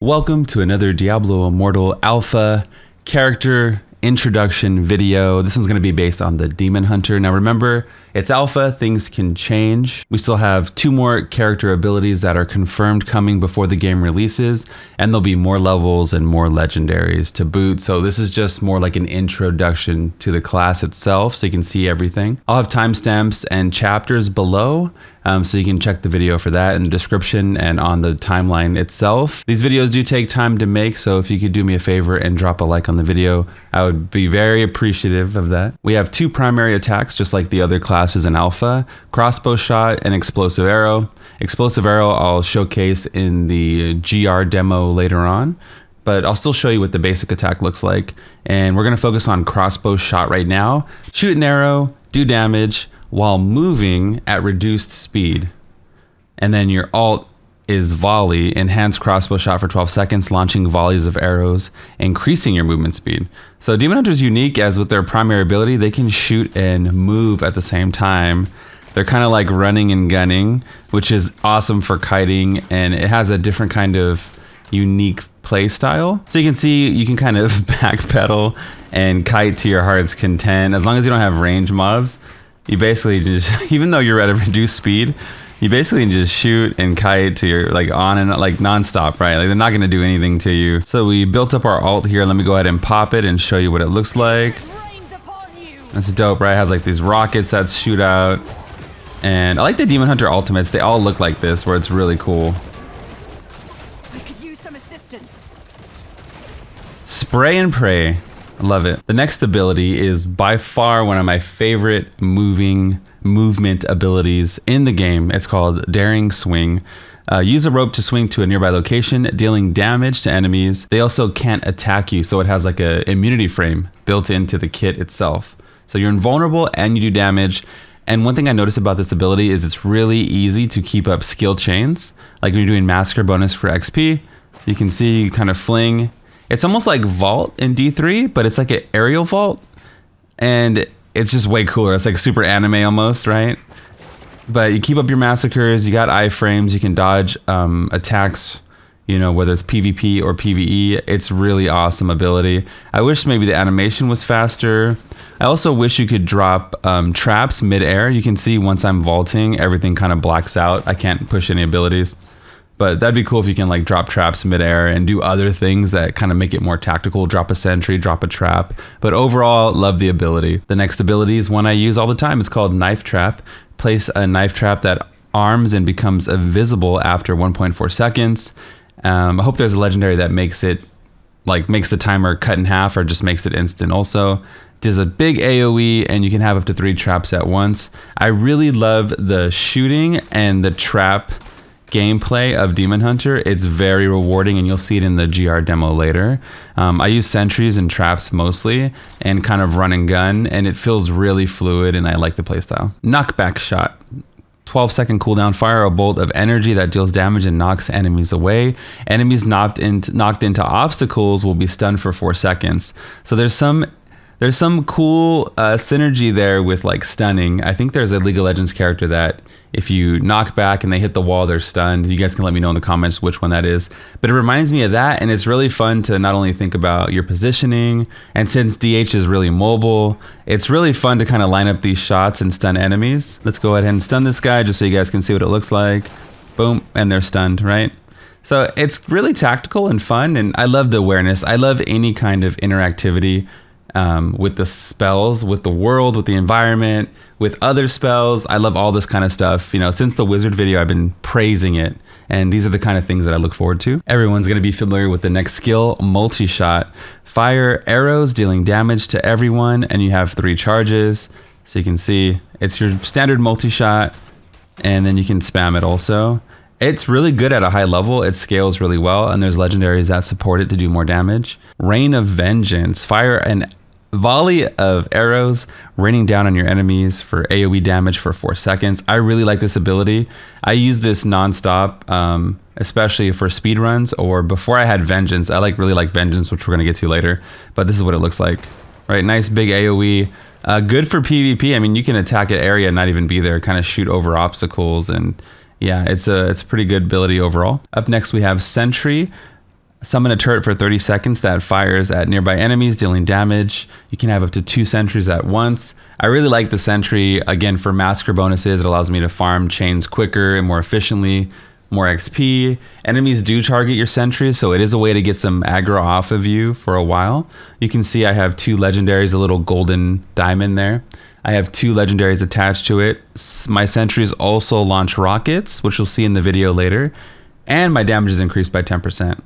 Welcome to another Diablo Immortal Alpha character introduction video. This one's going to be based on the Demon Hunter. Now remember, it's alpha, things can change. We still have 2 more character abilities that are confirmed coming before the game releases, and there'll be more levels and more legendaries to boot. So this is just more like an introduction to the class itself, so you can see everything. I'll have timestamps and chapters below, so you can check the video for that in the description and on the timeline itself. These videos do take time to make, so if you could do me a favor and drop a like on the video, I would be very appreciative of that. We have 2 primary attacks, just like the other classes in Alpha: crossbow shot and explosive arrow. Explosive arrow I'll showcase in the GR demo later on, but I'll still show you what the basic attack looks like. And we're gonna focus on crossbow shot right now. Shoot an arrow, do damage while moving at reduced speed. And then your alt is volley, enhanced crossbow shot for 12 seconds, launching volleys of arrows, increasing your movement speed. So Demon Hunter's unique, as with their primary ability, they can shoot and move at the same time. They're kind of like running and gunning, which is awesome for kiting, and it has a different kind of unique play style. So you can see you can kind of backpedal and kite to your heart's content. As long as you don't have range mobs, you basically just, even though you're at a reduced speed, you basically just shoot and kite to your, like, on and like nonstop, right? Like, they're not gonna do anything to you. So we built up our alt here. Let me go ahead and pop it and show you what it looks like. That's dope, right? It has like these rockets that shoot out. And I like the Demon Hunter ultimates. They all look like this, where it's really cool. I could use some assistance. Spray and pray. Love it. The next ability is by far one of my favorite movement abilities in the game. It's called Daring Swing. Use a rope to swing to a nearby location, dealing damage to enemies. They also can't attack you, so it has like a immunity frame built into the kit itself. So you're invulnerable and you do damage. And one thing I noticed about this ability is it's really easy to keep up skill chains. Like when you're doing massacre bonus for XP, you can see you kind of fling. It's almost like Vault in D3, but it's like an aerial vault. And it's just way cooler. It's like super anime almost, right? But you keep up your massacres, you got iframes, you can dodge attacks, you know, whether it's PvP or PvE. It's really awesome ability. I wish maybe the animation was faster. I also wish you could drop traps mid-air. You can see once I'm vaulting, everything kind of blacks out. I can't push any abilities. But that'd be cool if you can like drop traps mid-air and do other things that kind of make it more tactical. Drop a sentry, drop a trap. But overall, love the ability. The next ability is one I use all the time. It's called Knife Trap. Place a knife trap that arms and becomes invisible after 1.4 seconds. I hope there's a legendary that makes it, like, makes the timer cut in half or just makes it instant also. Does a big AoE, and you can have up to 3 traps at once. I really love the shooting and the trap gameplay of Demon Hunter. It's very rewarding, and you'll see it in the GR demo later. I use sentries and traps mostly, and kind of run and gun, and it feels really fluid, and I like the playstyle. Knockback shot. 12-second cooldown. Fire a bolt of energy that deals damage and knocks enemies away. Enemies knocked into obstacles will be stunned for 4 seconds. So there's some cool synergy there with like stunning. I think there's a League of Legends character that if you knock back and they hit the wall, they're stunned. You guys can let me know in the comments which one that is. But it reminds me of that, and it's really fun to not only think about your positioning, and since DH is really mobile, it's really fun to kind of line up these shots and stun enemies. Let's go ahead and stun this guy just so you guys can see what it looks like. Boom, and they're stunned, right? So it's really tactical and fun, and I love the awareness. I love any kind of interactivity with the spells, with the world, with the environment, with other spells. I love all this kind of stuff. You know, since the wizard video, I've been praising it, and these are the kind of things that I look forward to. Everyone's going to be familiar with the next skill, multi-shot. Fire arrows dealing damage to everyone, and you have 3 charges. So you can see it's your standard multi-shot, and then you can spam it also. It's really good at a high level. It scales really well, and there's legendaries that support it to do more damage. Rain of Vengeance. Fire an volley of arrows raining down on your enemies for AoE damage for 4 seconds. I really like this ability. I use this nonstop, especially for speed runs, or before I had Vengeance. I really like Vengeance, which we're going to get to later, but this is what it looks like. Right, nice big AoE. Good for PvP. I mean, you can attack an area and not even be there, kind of shoot over obstacles, and yeah, it's a pretty good ability overall. Up next we have Sentry. Summon a turret for 30 seconds that fires at nearby enemies, dealing damage. You can have up to 2 sentries at once. I really like the sentry. Again, for massacre bonuses, it allows me to farm chains quicker and more efficiently, more XP. Enemies do target your sentries, so it is a way to get some aggro off of you for a while. You can see I have 2 legendaries, a little golden diamond there. I have 2 legendaries attached to it. My sentries also launch rockets, which you'll see in the video later. And my damage is increased by 10%.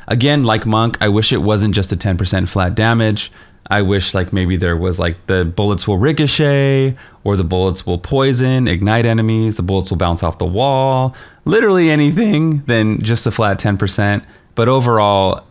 Again, like Monk, I wish it wasn't just a 10% flat damage. I wish like maybe there was like the bullets will ricochet, or the bullets will poison, ignite enemies, the bullets will bounce off the wall, literally anything than just a flat 10%. But overall,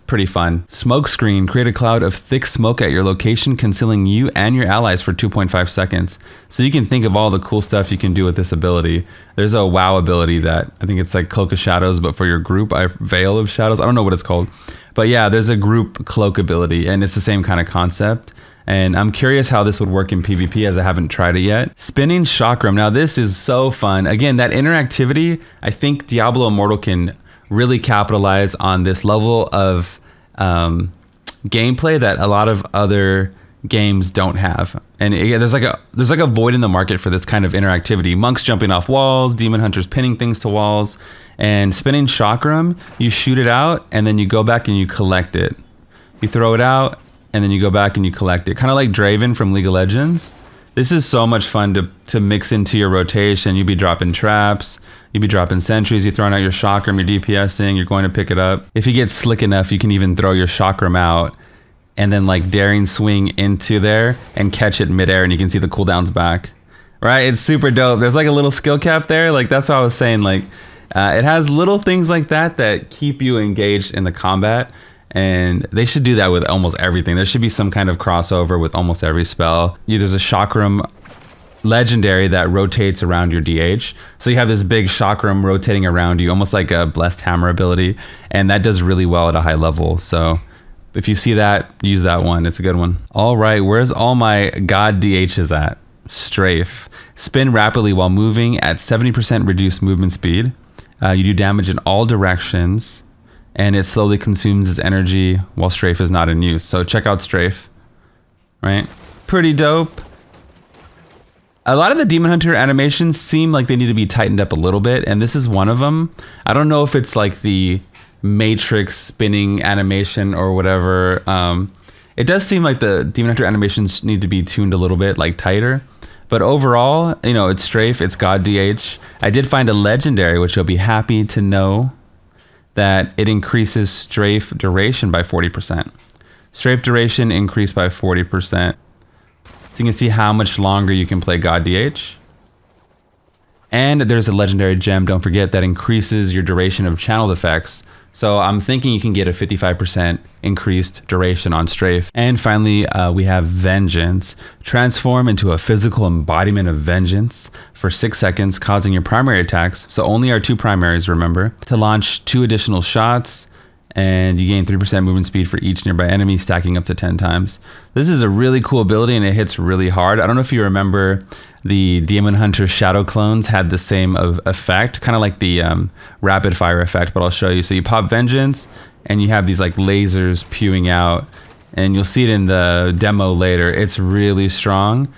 pretty fun. Smoke screen, create a cloud of thick smoke at your location, concealing you and your allies for 2.5 seconds. So you can think of all the cool stuff you can do with this ability. There's a WoW ability that I think it's like Cloak of Shadows, but for your group, Veil of Shadows. I don't know what it's called. But yeah, there's a group cloak ability, and it's the same kind of concept. And I'm curious how this would work in PvP, as I haven't tried it yet. Spinning Chakram. Now this is so fun. Again, that interactivity, I think Diablo Immortal can really capitalize on this level of gameplay that a lot of other games don't have. And there's like a void in the market for this kind of interactivity. Monks jumping off walls, demon hunters pinning things to walls, and spinning chakram, you shoot it out and then you go back and you collect it. You throw it out and then you go back and you collect it. Kind of like Draven from League of Legends. This is so much fun to mix into your rotation. You'd be dropping traps, you'd be dropping sentries, you're throwing out your chakram, you're DPSing, you're going to pick it up. If you get slick enough, you can even throw your chakram out and then like daring swing into there and catch it midair, and you can see the cooldowns back. Right? It's super dope. There's like a little skill cap there. Like that's what I was saying. Like it has little things like that keep you engaged in the combat. And they should do that with almost everything. There should be some kind of crossover with almost every spell. There's a chakram legendary that rotates around your DH. So you have this big chakram rotating around you, almost like a blessed hammer ability. And that does really well at a high level. So if you see that, use that one. It's a good one. All right, where's all my god DHs at? Strafe. Spin rapidly while moving at 70% reduced movement speed. You do damage in all directions, and it slowly consumes its energy while Strafe is not in use. So check out Strafe, right? Pretty dope. A lot of the Demon Hunter animations seem like they need to be tightened up a little bit, and this is one of them. I don't know if it's like the Matrix spinning animation or whatever. It does seem like the Demon Hunter animations need to be tuned a little bit, like tighter. But overall, you know, it's Strafe, it's God DH. I did find a legendary, which you'll be happy to know, that it increases Strafe duration by 40%. Strafe duration increased by 40%. So you can see how much longer you can play God DH. And there's a legendary gem, don't forget, that increases your duration of channeled effects. So I'm thinking you can get a 55% increased duration on Strafe. And finally, we have Vengeance. Transform into a physical embodiment of vengeance for 6 seconds, causing your primary attacks, so only our 2 primaries, remember, to launch 2 additional shots, and you gain 3% movement speed for each nearby enemy, stacking up to 10 times. This is a really cool ability, and it hits really hard. I don't know if you remember, the Demon Hunter Shadow clones had the same effect, kind of like the rapid fire effect, but I'll show you. So you pop Vengeance, and you have these like lasers pewing out, and you'll see it in the demo later. It's really strong,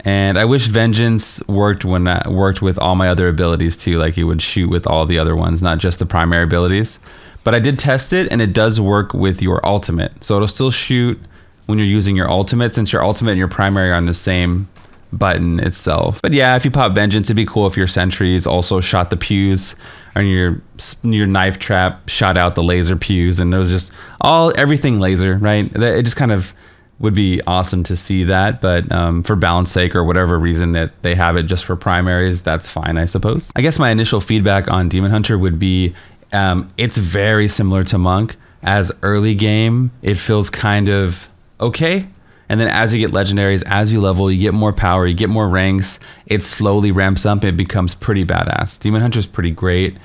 and I wish Vengeance worked with all my other abilities too, like it would shoot with all the other ones, not just the primary abilities. But I did test it, and it does work with your ultimate. So it'll still shoot when you're using your ultimate, since your ultimate and your primary are on the same button itself. But yeah, if you pop Vengeance, it'd be cool if your sentries also shot the pews, or your knife trap shot out the laser pews, and there was just everything laser, right? It just kind of would be awesome to see that, but for balance sake or whatever reason that they have it just for primaries, that's fine, I suppose. I guess my initial feedback on Demon Hunter would be it's very similar to Monk. As early game, it feels kind of okay. And then as you get legendaries, as you level, you get more power, you get more ranks, it slowly ramps up, it becomes pretty badass. Demon Hunter's pretty great,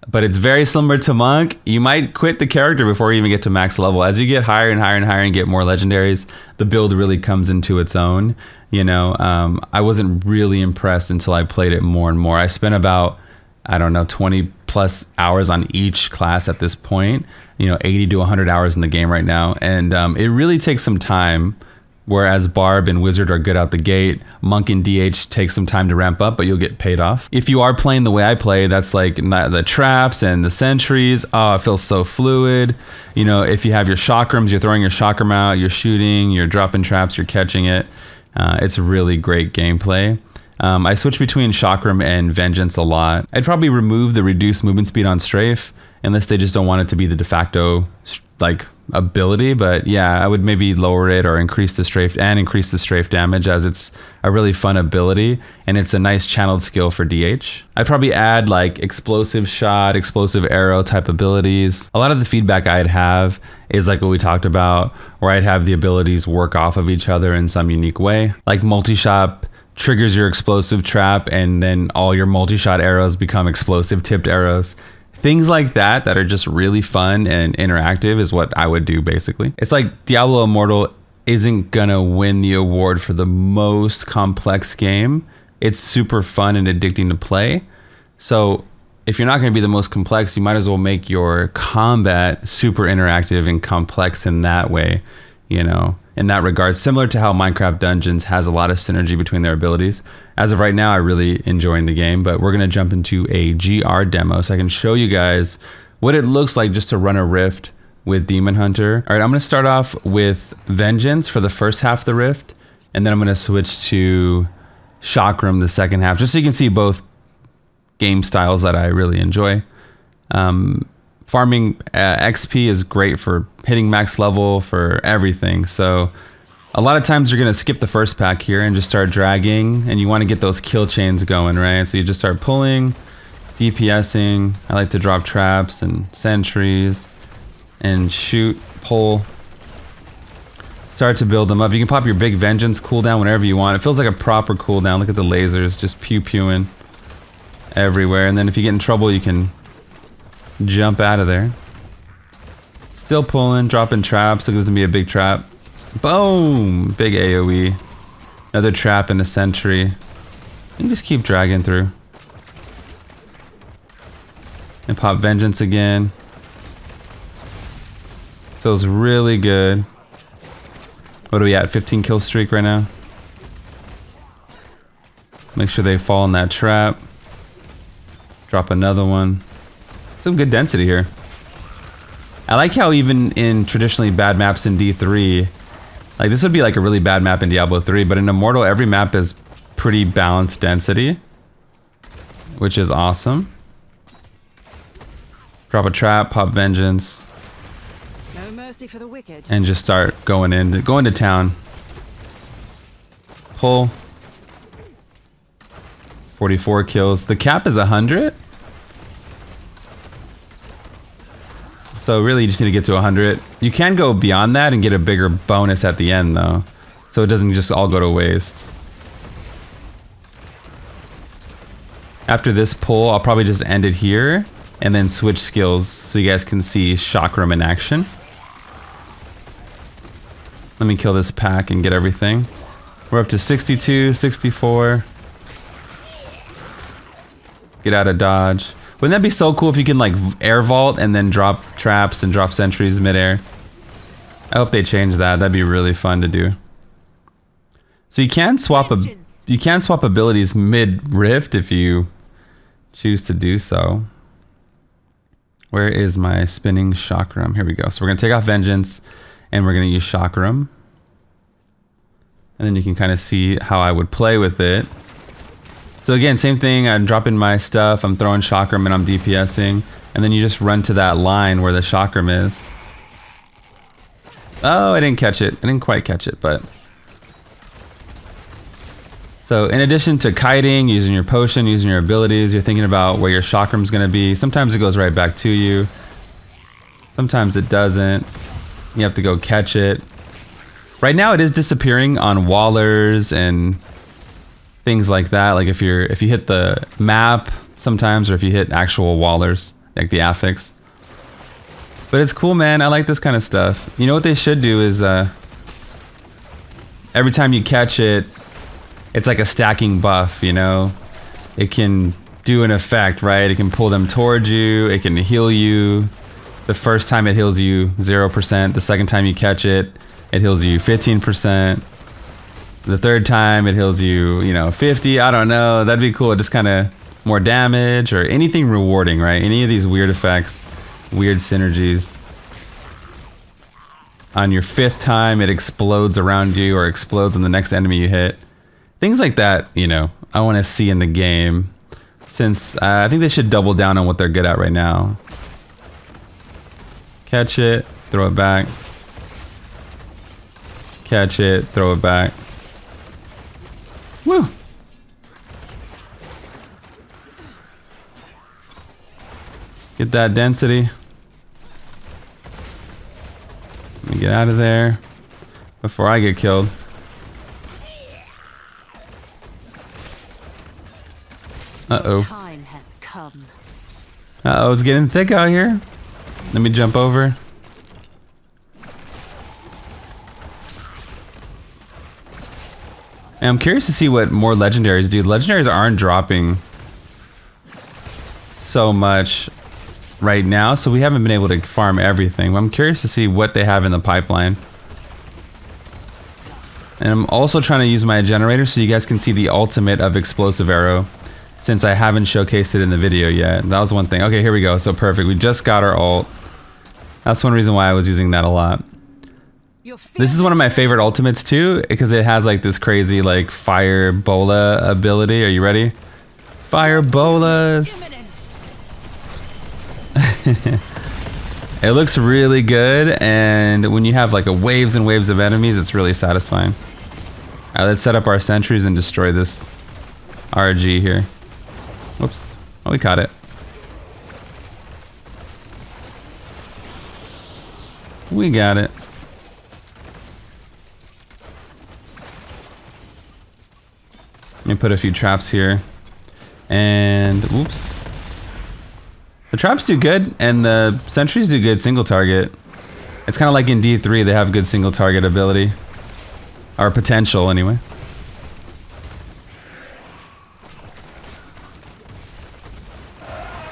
but it's very similar to Monk. You might quit the character before you even get to max level. As you get higher and higher and higher and get more legendaries, the build really comes into its own. You know, I wasn't really impressed until I played it more and more. I spent about I don't know, 20 plus hours on each class at this point, 80 to 100 hours in the game right now. And it really takes some time. Whereas Barb and Wizard are good out the gate, Monk and DH take some time to ramp up, but you'll get paid off. If you are playing the way I play, that's like the traps and the sentries. Oh, it feels so fluid. If you have your chakrams, you're throwing your chakram out, you're shooting, you're dropping traps, you're catching it. It's really great gameplay. I switch between chakram and vengeance a lot. I'd probably remove the reduced movement speed on strafe, unless they just don't want it to be the de facto ability. But yeah, I would maybe lower it or increase the strafe damage, as it's a really fun ability and it's a nice channeled skill for DH. I'd probably add like explosive shot, explosive arrow type abilities. A lot of the feedback I'd have is like what we talked about, where I'd have the abilities work off of each other in some unique way. Like multi-shot triggers your explosive trap and then all your multi-shot arrows become explosive tipped arrows. Things like that are just really fun and interactive is what I would do basically. It's like Diablo Immortal isn't gonna win the award for the most complex game. It's super fun and addicting to play. So if you're not gonna be the most complex, you might as well make your combat super interactive and complex in that way, in that regard, similar to how Minecraft Dungeons has a lot of synergy between their abilities. As of right now, I'm really enjoying the game, but we're going to jump into a GR demo so I can show you guys what it looks like just to run a rift with Demon Hunter. All right, I'm going to start off with Vengeance for the first half of the rift, and then I'm going to switch to Chakram the second half, just so you can see both game styles that I really enjoy. Farming XP is great for hitting max level, for everything. So a lot of times you're going to skip the first pack here and just start dragging, and you want to get those kill chains going, right? So you just start pulling, DPSing. I like to drop traps and sentries and shoot, pull. Start to build them up. You can pop your big Vengeance cooldown whenever you want. It feels like a proper cooldown. Look at the lasers just pew-pewing everywhere. And then if you get in trouble, you can jump out of there. Still pulling, dropping traps. Look, this is gonna be a big trap. Boom! Big AoE. Another trap and a sentry. And just keep dragging through. And pop Vengeance again. Feels really good. What are we at? 15 kill streak right now. Make sure they fall in that trap. Drop another one. Some good density here. I like how even in traditionally bad maps in D3, like this would be like a really bad map in Diablo 3, but in Immortal every map is pretty balanced density, which is awesome. Drop a trap, pop Vengeance. No mercy for the wicked. And just start going to town. Pull. 44 kills. The cap is 100. So really you just need to get to 100. You can go beyond that and get a bigger bonus at the end though. So it doesn't just all go to waste. After this pull, I'll probably just end it here and then switch skills so you guys can see Chakram in action. Let me kill this pack and get everything. We're up to 62, 64. Get out of dodge. Wouldn't that be so cool if you can like air vault and then drop traps and drop sentries midair? I hope they change that. That'd be really fun to do. So you can swap abilities mid rift if you choose to do so. Where is my spinning chakram? Here we go. So we're gonna take off Vengeance and we're gonna use chakram. And then you can kind of see how I would play with it. So again, same thing, I'm dropping my stuff, I'm throwing chakram and I'm DPSing, and then you just run to that line where the chakram is. Oh, I didn't catch it. I didn't quite catch it, but... So in addition to kiting, using your potion, using your abilities, you're thinking about where your chakram's gonna be. Sometimes it goes right back to you. Sometimes it doesn't. You have to go catch it. Right now it is disappearing on wallers and things like that. Like if you hit the map sometimes, or if you hit actual wallers, like the affix. But it's cool, man. I like this kind of stuff. You know what they should do is every time you catch it, it's like a stacking buff, you know? It can do an effect, right? It can pull them towards you. It can heal you. The first time it heals you 0%. The second time you catch it, it heals you 15%. The third time it heals you, you know, 50. I don't know. That'd be cool. Just kind of more damage or anything rewarding, right? Any of these weird effects, weird synergies. On your 5th time, it explodes around you or explodes on the next enemy you hit. Things like that, you know, I want to see in the game. Since I think they should double down on what they're good at right now. Catch it, throw it back. Catch it, throw it back. Woo! Get that density. Let me get out of there before I get killed. Uh-oh. Time has come. Uh-oh, it's getting thick out here. Let me jump over. And I'm curious to see what more legendaries do. Legendaries aren't dropping so much right now, so we haven't been able to farm everything. I'm curious to see what they have in the pipeline. And I'm also trying to use my generator so you guys can see the ultimate of Explosive Arrow, since I haven't showcased it in the video yet. That was one thing. Okay, here we go. So perfect. We just got our ult. That's one reason why I was using that a lot. This is one of my favorite ultimates too, because it has like this crazy like fire bola ability. Are you ready? Fire bolas. It looks really good, and when you have like a waves and waves of enemies, it's really satisfying. Alright, let's set up our sentries and destroy this RG here. Whoops. Oh, we caught it. We got it. Let me put a few traps here. And, whoops. The traps do good, and the sentries do good single target. It's kind of like in D3, they have good single target ability. Or potential, anyway.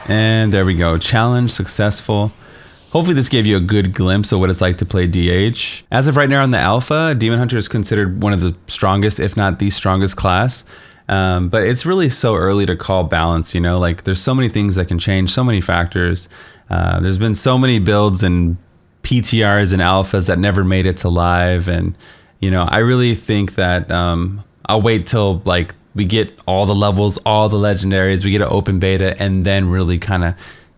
And there we go. Challenge successful. Hopefully this gave you a good glimpse of what it's like to play DH. As of right now in the alpha, Demon Hunter is considered one of the strongest, if not the strongest class. But it's really so early to call balance, you know? Like, there's so many things that can change, so many factors. There's been so many builds and PTRs and alphas that never made it to live. And, you know, I really think that I'll wait till, like, we get all the levels, all the legendaries, we get an open beta, and then really kind of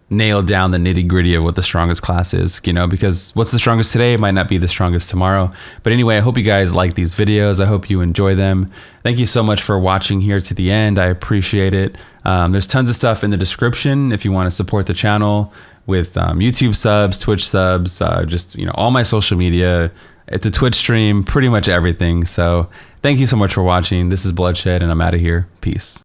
nail down the nitty gritty of what the strongest class is, you know, because what's the strongest today might not be the strongest tomorrow. But anyway, I hope you guys like these videos. I hope you enjoy them. Thank you so much for watching here to the end. I appreciate it. There's tons of stuff in the description if you want to support the channel with YouTube subs, Twitch subs, just, you know, all my social media. It's a Twitch stream, pretty much everything. So thank you so much for watching. This is Bloodshed, and I'm out of here. Peace.